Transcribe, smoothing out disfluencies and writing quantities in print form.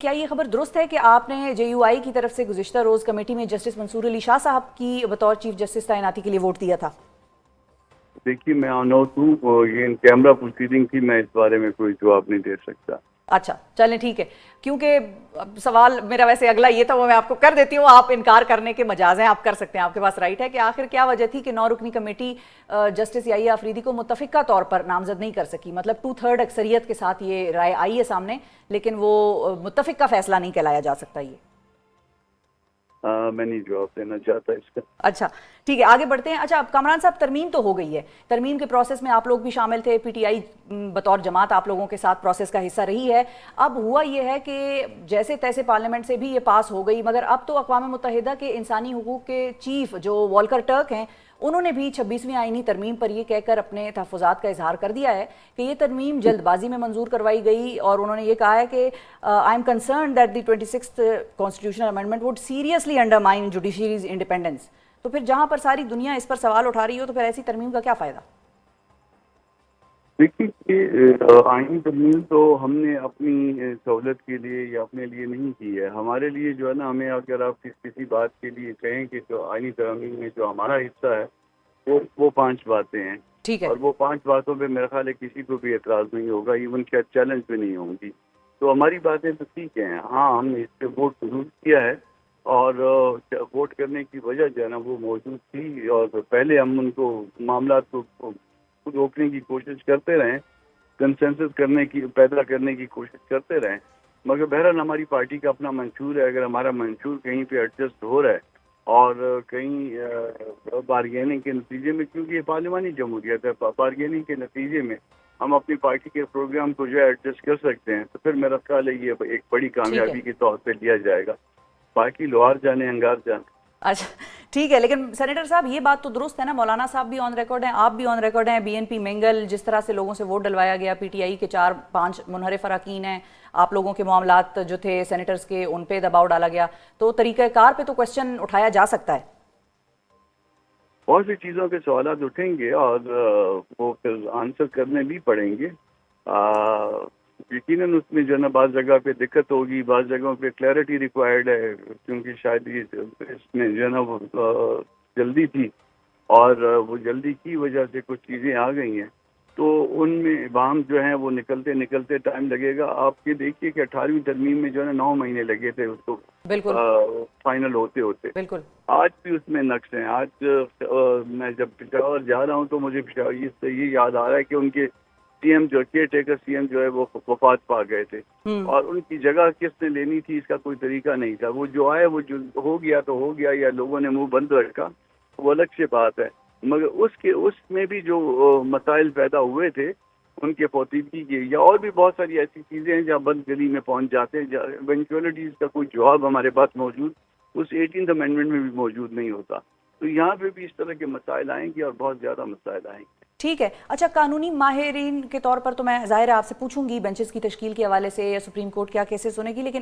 کیا یہ خبر درست ہے کہ آپ نے جے یو آئی کی طرف سے گزشتہ روز کمیٹی میں جسٹس منصور علی شاہ صاحب کی بطور چیف جسٹس تعیناتی کے لیے ووٹ دیا تھا؟ دیکھیے میں آنوٹ ہوں، یہ کیمرہ پروسیڈنگ تھی، میں اس بارے میں کوئی جواب نہیں دے سکتا۔ اچھا چلیں ٹھیک ہے، کیونکہ سوال میرا ویسے اگلا یہ تھا، وہ میں آپ کو کر دیتی ہوں، آپ انکار کرنے کے مجاز ہیں، آپ کر سکتے ہیں، آپ کے پاس رائٹ ہے کہ آخر کیا وجہ تھی کہ 9 رکنی کمیٹی جسٹس یحییٰ آفریدی کو متفقہ طور پر نامزد نہیں کر سکی؟ مطلب 2/3 اکثریت کے ساتھ یہ رائے آئی ہے سامنے، لیکن وہ متفقہ فیصلہ نہیں کہلایا جا سکتا۔ یہ میں نہیں جواب دینا چاہتا اس کا۔ اچھا ٹھیک ہے، آگے بڑھتے ہیں۔ اچھا اب کامران صاحب، ترمیم تو ہو گئی ہے، ترمیم کے پروسیس میں آپ لوگ بھی شامل تھے، پی ٹی آئی بطور جماعت آپ لوگوں کے ساتھ پروسیس کا حصہ رہی ہے۔ اب ہوا یہ ہے کہ جیسے تیسے پارلیمنٹ سے بھی یہ پاس ہو گئی، مگر اب تو اقوام متحدہ کے انسانی حقوق کے چیف جو والکر ٹرک ہیں، انہوں نے بھی 26ویں آئینی ترمیم پر یہ کہہ کر اپنے تحفظات کا اظہار کر دیا ہے کہ یہ ترمیم جلد بازی میں منظور کروائی گئی، اور انہوں نے یہ کہا ہے کہ I am concerned that the 26th constitutional amendment would seriously undermine judiciary's independence. تو پھر جہاں پر ساری دنیا اس پر سوال اٹھا رہی ہو تو پھر ایسی ترمیم کا کیا فائدہ؟ دیکھیے آئینی ترمیم تو ہم نے اپنی سہولت کے لیے یا اپنے لیے نہیں کی ہے۔ ہمارے لیے جو ہے نا، ہمیں اگر آپ کسی بات کے لیے کہیں کہ جو آئینی ترمیم میں جو ہمارا حصہ ہے وہ 5 باتیں ہیں، ٹھیک ہے، اور وہ 5 باتوں پہ میرا خیال ہے کسی کو بھی اعتراض نہیں ہوگا، ایون کیا چیلنج بھی نہیں ہوں گی۔ تو ہماری باتیں تو ٹھیک ہیں۔ ہاں، ہم نے اس پہ ووٹ ضرور کیا ہے، اور ووٹ کرنے کی وجہ جو ہے نا وہ موجود تھی، اور پہلے ہم ان کو معاملات کو روکنے کی کوشش کرتے رہیں، کنسنسس پیدا کرنے کی کوشش کرتے رہیں، مگر بہرحال ہماری پارٹی کا اپنا منشور ہے۔ اگر ہمارا منشور کہیں پہ ایڈجسٹ ہو رہا ہے اور کہیں بارگیننگ کے نتیجے میں، کیونکہ یہ پارلیمانی جمہوریت ہے، بارگیننگ کے نتیجے میں ہم اپنی پارٹی کے پروگرام کو جو ہے ایڈجسٹ کر سکتے ہیں، تو پھر میرا خیال ہے یہ ایک بڑی ٹھیک ہے، کامیابی کے طور پہ لیا جائے گا۔ باقی لوہار جانے انگار جانے۔ اچھا ٹھیک ہے، لیکن سینیٹر صاحب یہ بات تو درست ہے نا، مولانا صاحب بھی آن ریکارڈ ہیں، آپ بھی آن ریکارڈ ہیں، بی این پی مینگل جس طرح سے لوگوں سے ووٹ ڈلوایا گیا، پی ٹی آئی کے 4-5 منحرف اراکین ہیں، آپ لوگوں کے معاملات جو تھے سینیٹرز کے ان پہ دباؤ ڈالا گیا، تو طریقہ کار پہ تو کوشچن اٹھایا جا سکتا ہے۔ بہت سی چیزوں کے سوالات اٹھیں گے اور وہ پھر آنسر کرنے بھی پڑیں گے۔ یقیناً اس میں جو ہے نا بعض جگہ پہ دقت ہوگی، بعض جگہوں پہ کلیئرٹی ریکوائرڈ ہے، کیونکہ شاید اس میں جو ہے نا وہ جلدی تھی، اور وہ جلدی کی وجہ سے کچھ چیزیں آ گئی ہیں، تو ان میں ابہام جو ہیں وہ نکلتے ٹائم لگے گا۔ آپ یہ دیکھیے کہ 18ویں ترمیم میں جو ہے نا 9 مہینے لگے تھے اس کو بالکل فائنل ہوتے۔ بالکل آج بھی اس میں نقص ہیں۔ آج میں جب پشاور جا رہا ہوں تو مجھے پشاور سے یہ یاد آ رہا ہے کہ ان کے سی ایم جو کیئر ٹیکر سی ایم جو ہے وہ وفات پا گئے تھے، اور ان کی جگہ کس نے لینی تھی اس کا کوئی طریقہ نہیں تھا۔ وہ جو آئے وہ جو ہو گیا تو ہو گیا، یا لوگوں نے منہ بند رکھا، وہ الگ سے بات ہے، مگر اس میں بھی جو مسائل پیدا ہوئے تھے ان کے پوسیدگی کے، یا اور بھی بہت ساری ایسی چیزیں ہیں جہاں بند گلی میں پہنچ جاتے ہیں، ایونچولیٹیز کا کوئی جواب ہمارے پاس موجود اس 18th امینڈمنٹ میں بھی موجود نہیں ہوتا۔ تو یہاں پہ بھی اس طرح کے مسائل آئیں گے، اور بہت زیادہ مسائل آئیں گے۔ ٹھیک ہے۔ اچھا قانونی ماہرین کے طور پر تو میں ظاہر ہے آپ سے پوچھوں گی بینچز کی تشکیل کے حوالے سے یا سپریم کورٹ کیا کیسز سنے گی، لیکن